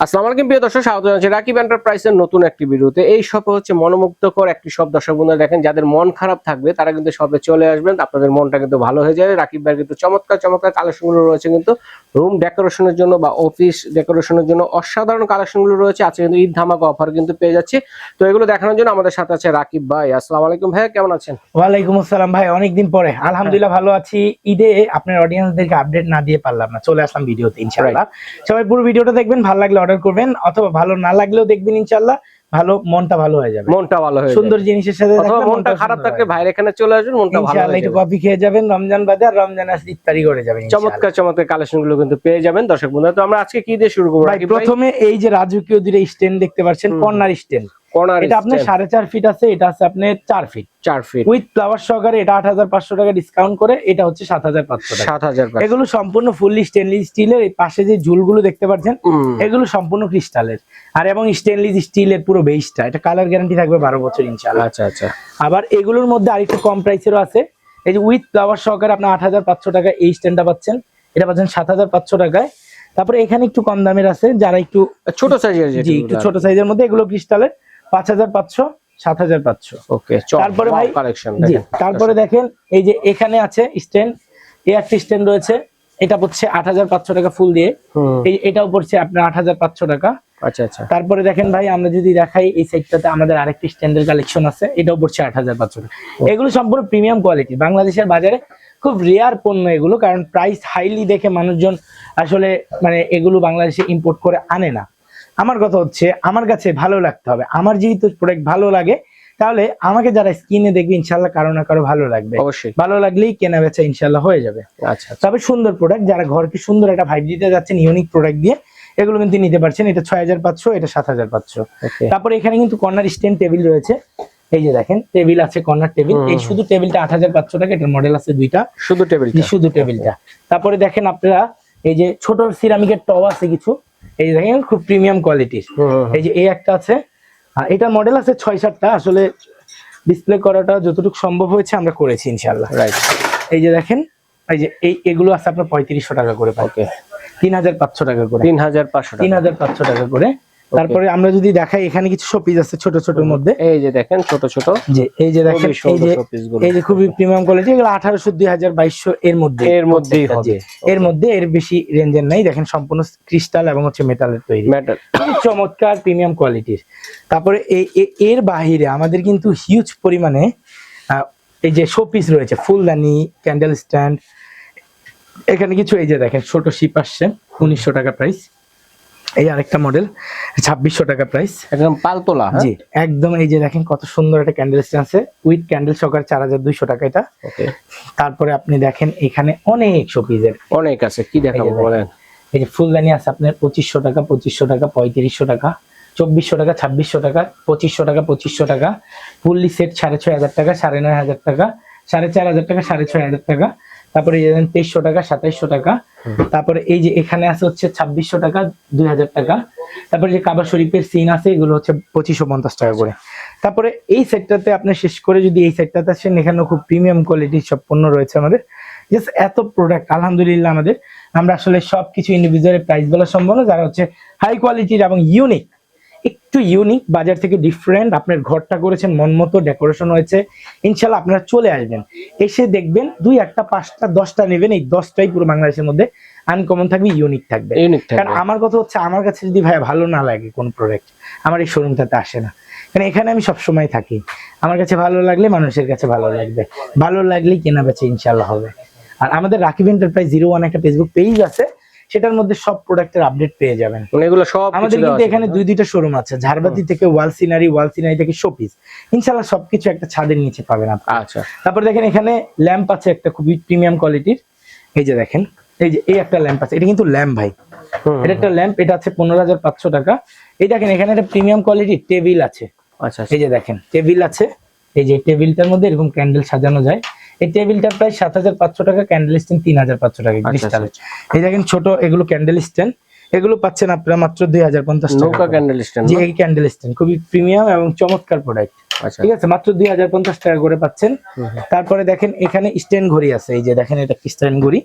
আসসালামু আলাইকুম প্রিয় দর্শক, স্বাগত জানাচ্ছি রাকিব এন্টারপ্রাইজের নতুন একটি ভিডিওতে। এই শপে হচ্ছে মনোমুগ্ধকর একটি শপ। দর্শক বন্ধুরা দেখেন, যাদের মন খারাপ থাকবে তারা কিন্তু শপে চলে আসবেন, আপনাদের মনটা কিন্তু ভালো হয়ে যাবে। রাকিব ভাইয়ের কিন্তু চমৎকার চমৎকার কালেকশনগুলো রয়েছে, কিন্তু রুম ডেকোরেশনের জন্য বা অফিস ডেকোরেশনের জন্য অসাধারণ কালেকশনগুলো রয়েছে। আজকে কিন্তু ঈদ ধামাকা অফার কিন্তু পেয়ে যাচ্ছি। তো এগুলো দেখানোর জন্য আমাদের সাথে আছে রাকিব ভাই। আসসালামু আলাইকুম ভাই, কেমন আছেন? ওয়ালাইকুম আসসালাম ভাই, অনেকদিন পরে। আলহামদুলিল্লাহ ভালো আছি। ঈদে আপনার অডিয়েন্সদেরকে আপডেট না দিয়ে পারলাম না, চলে আসলাম ভিডিওতে ইনশাআল্লাহ। সবাই পুরো ভিডিওটা দেখবেন, ভালো লাগলে অর্ডার করবেন, অথবা ভালো না লাগলেও দেখবেন ইনশাআল্লাহ। মনটা ভালো হয়ে যাবে, মনটা ভালো হয়ে সুন্দর জিনিসের সাথে অথবা মনটা খারাপ থাকলে ভাইয়ের এখানে চলে আসবেন, মনটা ভালো ইনশাআল্লাহ। হয়ে একটু যাবে। কফি খেয়ে যাবেন রমজান বাদে, আর রমজান আসলে ইফতারি করে যাবেন ইনশাআল্লাহ। চমৎকার চমৎকার কালেকশনগুলো কিন্তু পেয়ে যাবেন দর্শক বন্ধুরা। তো আমরা আজকে কি দিয়ে শুরু করব ভাই? রাকিব ভাই? প্রথমে এই যে রাজকীয় দুটো স্ট্যান্ড দেখতে পাচ্ছেন, কর্নার স্ট্যান্ড। এটা আপনার 4.5 ফিট আছে, এটা আছে আপনার 4 ফিট 4 ফিট উইথ ফ্লাওয়ার সহকারে। এটা 8,500 টাকা ডিসকাউন্ট করে, এটা হচ্ছে 7,500 টাকা। 7,500। এগুলো সম্পূর্ণ ফুললি স্টেনলেস স্টিলের। এই পাশে যে ঝুলগুলো দেখতে পাচ্ছেন এগুলো সম্পূর্ণ ক্রিস্টালের, আর এবং স্টেনলেস স্টিলের পুরো বেসটা। এটা কালার গ্যারান্টি থাকবে 12 বছর ইনশাআল্লাহ। আচ্ছা আচ্ছা। আবার এগুলোর মধ্যে আরেকটু কম প্রাইসেরও আছে। এই যে উইথ ফ্লাওয়ার সহকারে আপনার 8,500 টাকা এই স্ট্যান্ডটা পাচ্ছেন, এটা পাচ্ছেন 7,500 টাকায়। তারপরে এখানে একটু কম দামের আছে, যারা একটু ছোট সাইজের, জি একটু ছোট সাইজের মধ্যে, এগুলো ক্রিস্টালের 5,500 7,500। ওকে, তারপরে ভাই কালেকশন জি, তারপরে দেখেন এই যে এখানে আছে স্ট্যান্ড, এই একটা স্ট্যান্ড রয়েছে। এটা পড়ছে 8,500 টাকা ফুল দিয়ে। এটাও পড়ছে আপনার 8,500 টাকা। আচ্ছা আচ্ছা। তারপরে দেখেন ভাই, আমরা যদি দেখাই এই সাইডটাতে আমাদের আরেকটি স্ট্যান্ডের কালেকশন আছে, এটাও পড়ছে 8,500 টাকা। এগুলো সম্পূর্ণ প্রিমিয়াম কোয়ালিটি, বাংলাদেশের বাজারে খুব রেয়ার পণ্য এগুলো, কারণ প্রাইস হাইলি দেখে মানুষজন আসলে মানে এগুলো বাংলাদেশে ইম্পোর্ট করে আনে না। আমার কথা হচ্ছে, আমার কাছে ভালো লাগতে হবে। আমার যেহেতু প্রোডাক্ট ভালো লাগে, তাহলে আমাকে যারা স্ক্রিনে দেখবে ইনশাল্লাহ কারো না কারো ভালো লাগবে। অবশ্যই ভালো লাগলেই কেনা বেচা ইনশাল্লাহ হয়ে যাবে। আচ্ছা। তবে সুন্দর প্রোডাক্ট, যারা ঘরকে সুন্দর একটা ভাইব দিতে যাচ্ছেন ইউনিক প্রোডাক্ট দিয়ে, এগুলো কিন্তু নিতে পারছেন। এটা 6,500, এটা 7,500। তারপরে এখানে কিন্তু কর্নার স্ট্যান্ড টেবিল রয়েছে। এই যে দেখেন টেবিল আছে, কর্নার টেবিল। এই শুধু টেবিলটা 8,500 টাকা। এটার মডেল আছে দুইটা, শুধু টেবিলটা। তারপরে দেখেন আপনারা এই যে ছোট সিরামিকের টব আছে কিছু, এই যে দেখেন খুব প্রিমিয়াম কোয়ালিটির। এই যে এই একটা আছে, আর এটার মডেল আছে 6-7টা। আসলে ডিসপ্লে করাটা যতটুকু সম্ভব হয়েছে আমরা করেছি ইনশাআল্লাহ। রাইট। এই যে দেখেন, এই যে এগুলো আছে আপনার 3,500 টাকা করে পাই। 3,500 টাকা করে, 3,500 টাকা করে। তারপরে আমরা যদি দেখাই, এখানে কিছু শোপিস আছে ছোট ছোট মধ্যে। এই যে দেখেন ছোট ছোট, এই যে দেখেন, এই যে খুবই প্রিমিয়াম কোয়ালিটি। এগুলো 1,800, 2,000, 2,200 এর মধ্যেই হবে। এর মধ্যে এর বেশি রেঞ্জের নাই। দেখেন সম্পূর্ণ ক্রিস্টাল এবং হচ্ছে মেটালের তৈরি, চমৎকার প্রিমিয়াম কোয়ালিটির। তারপরে এর বাহিরে আমাদের কিন্তু হিউজ পরিমাণে এই যে শোপিস রয়েছে, ফুলদানি, ক্যান্ডেল স্ট্যান্ড। এখানে কিছু এই যে দেখেন ছোট শিপ আসছে, 1,900 টাকা প্রাইস। এই আরেকটা মডেল 2,600 টাকা প্রাইস, একদম পালতোলা। জি একদম। এই যে দেখেন কত সুন্দর একটা ক্যান্ডেল স্ট্যান্ড আছে উইথ ক্যান্ডেল সহকারে, 4,200 টাকা এটা। তারপরে আপনি দেখেন এখানে অনেক শোপিসের অনেক আছে, কি দেখাবো বলেন। এই যে ফুলদানি আছে আপনার 2,500 টাকা, 2,500 টাকা, 3,500 টাকা, 2,400 টাকা, 2,600 টাকা, 2,500 টাকা, 2,500 টাকা। ফুললি সেট 6,500 টাকা, 9,500 টাকা, 4,500 টাকা, 6,500 টাকা। তারপরে 2,300 টাকা, 2,700 টাকা। তারপরে এই যে এখানে আছে হচ্ছে 2,600 টাকা, 2,000 টাকা। তারপরে যে কাবা শরীফের সিন আছে, এগুলো হচ্ছে 2,550 টাকা করে। তারপরে এই সেটটাতে আপনি শেষ করে যদি এই সেটটাতে আসেন, এখানে খুব প্রিমিয়াম কোয়ালিটির সব পণ্য রয়েছে আমাদের। জাস্ট এত প্রোডাক্ট আলহামদুলিল্লাহ আমাদের। আমরা আসলে সবকিছু ইন্ডিভিজুয়াল প্রাইস বলা সম্ভব না। যারা হচ্ছে হাই কোয়ালিটির এবং ইউনিক, একটু ইউনিক, বাজার থেকে ডিফারেন্ট, আপনার ঘরটা করেছেন মন মতো, ডেকোরেশন হয়েছে, ইনশাল্লাহ আপনারা চলে আসবেন, এসে দেখবেন 2, 1, 5টা 10টা নেবেন, এই 10টাই পুরো বাংলাদেশের মধ্যে আনকমন থাকবে, ইউনিক থাকবে। কারণ আমার কথা হচ্ছে, আমার কাছে যদি ভাই ভালো না লাগে কোন প্রোডাক্ট, আমার এই শোরুমটাতে আসে না। কারণ এখানে আমি সবসময় থাকি, আমার কাছে ভালো লাগলে মানুষের কাছে ভালো লাগবে, ভালো লাগলেই কেনা বেচে ইনশাল্লাহ হবে। আর আমাদের রাকিব এন্টারপ্রাইজ 01 একটা ফেসবুক পেজ আছে, সেটার মধ্যে সব প্রোডাক্টের আপডেট পেয়ে যাবেন। এগুলো সব আমাদের কিন্তু এখানে 2-2টা শোরুম আছে, ঝাড়বাতি থেকে ওয়াল সিনারি থেকে শোপিস, ইনশাআল্লাহ সবকিছু একটা ছাদের নিচে পাবেন আপনি। আচ্ছা। তারপর দেখেন এখানে ল্যাম্প আছে একটা খুবই প্রিমিয়াম কোয়ালিটির। এই যে দেখেন, এই যে এই একটা ল্যাম্প আছে, এটা কিন্তু ল্যাম্প ভাই, এটা একটা ল্যাম্প, এটা আছে 15,500 টাকা। এই দেখেন এখানে একটা প্রিমিয়াম কোয়ালিটির টেবিল আছে। আচ্ছা, এই যে দেখেন টেবিল আছে, এই যে টেবিলটার মধ্যে এরকম ক্যান্ডেল সাজানো যায়। এই টেবিলটা প্রায় 7,500 টাকা, ক্যান্ডেল স্ট্যান্ড 3,500 টাকা ক্রিস্টাল। এই দেখেন ছোট এগুলো ক্যান্ডেল স্ট্যান্ড, এগুলো পাচ্ছেন আপনারা মাত্র 2,050 টাকা। নৌকা ক্যান্ডেল স্ট্যান্ড, জি এই ক্যান্ডেল স্ট্যান্ড খুবই প্রিমিয়াম এবং চমৎকার প্রোডাক্ট। ঠিক আছে, মাত্র 2,050 টাকা করে পাচ্ছেন। তারপরে দেখেন এখানে স্ট্যান্ড ঘড়ি আছে, এই যে দেখেন এটা স্ট্যান্ড ঘড়ি,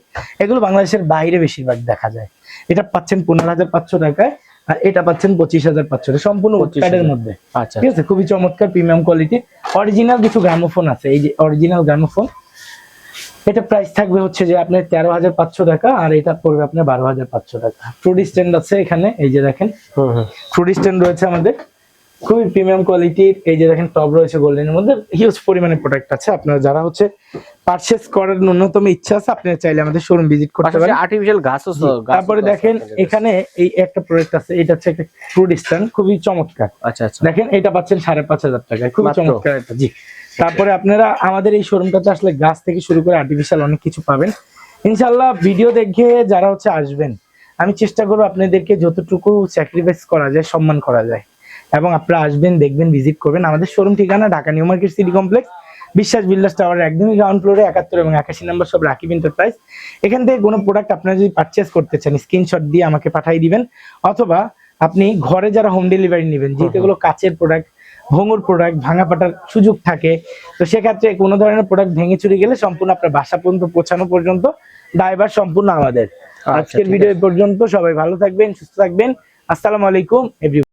এগুলো বাংলাদেশের বাইরে বেশিরভাগ দেখা যায়। এটা পাচ্ছেন 15,500 টাকায়। আর এটা পাচ্ছেন 25,500 সম্পূর্ণ উডপ্যাডের মধ্যে। আচ্ছা ঠিক আছে, খুবই চমৎকার প্রিমিয়াম কোয়ালিটি। অরিজিনাল কিছু গ্রামোফোন আছে, এই যে অরিজিনাল গ্রামোফোন, এটা প্রাইস থাকবে হচ্ছে যে আপনার 13,500 টাকা, আর এটা পড়বে আপনার 12,500 টাকা। ফ্রুট স্ট্যান্ড আছে এখানে, এই যে দেখেন ফ্রুট স্ট্যান্ড রয়েছে আমাদের, খুবই প্রিমিয়াম কোয়ালিটির। এই যে দেখেন টপ রয়েছে গোল্ডেনের মধ্যে, হিউজ পরিমাণে প্রোডাক্ট আছে। আপনারা যারা হচ্ছে পারচেজ করার ন্যূনতম ইচ্ছা আছে, আপনারা চাইলে আমাদের শোরুম ভিজিট করতে পারেন। আর্টিফিশিয়াল গাছও তারপরে দেখেন এখানে এই একটা প্রোডাক্ট আছে, এটা হচ্ছে একটা ফ্রুট স্ট্যান্ড, খুবই চমৎকার। আচ্ছা আচ্ছা, দেখেন এটা পাচ্ছেন 5,500 টাকায়, খুবই মাত্র? চমৎকার একটা। জি, তারপরে আপনারা আমাদের এই শোরুমটাতে আসলে গাছ থেকে শুরু করে আর্টিফিশিয়াল অনেক কিছু পাবেন ইনশাল্লাহ। ভিডিও দেখে যারা হচ্ছে আসবেন, আমি চেষ্টা করবো আপনাদেরকে যতটুকু স্যাক্রিফাইস করা যায় সম্মান করা যায়, এবং আপনারা আসবেন, দেখবেন, ভিজিট করবেন। আমাদের শোরুম ঠিকানা Dhaka new market city complex, বিশ্বাস বিল্ডার্স টাওয়ারের একদমই গ্রাউন্ড ফ্লোরে 71 এবং 81 নম্বর সব রাকিব এন্টারপ্রাইজ। এখান থেকে কোনো প্রোডাক্ট আপনারা যদি পারচেজ করতে চান, স্ক্রিনশট দিয়ে আমাকে পাঠিয়ে দিবেন, অথবা আপনি ঘরে যারা হোম ডেলিভারি নেবেন, যেহেতু এগুলো কাচের প্রোডাক্ট, ভঙ্গুর প্রোডাক্ট, ভাঙা পাটার সুযোগ থাকে, তো সেক্ষেত্রে কোনো ধরনের প্রোডাক্ট ভেঙে চুরি গেলে সম্পূর্ণ আপনার বাসা পর্যন্ত পৌঁছানো পর্যন্ত দায়ভার সম্পূর্ণ আমাদের। আজকের ভিডিও এই পর্যন্ত, সবাই ভালো থাকবেন, সুস্থ থাকবেন, আসসালামু আলাইকুম এভরিওয়ান।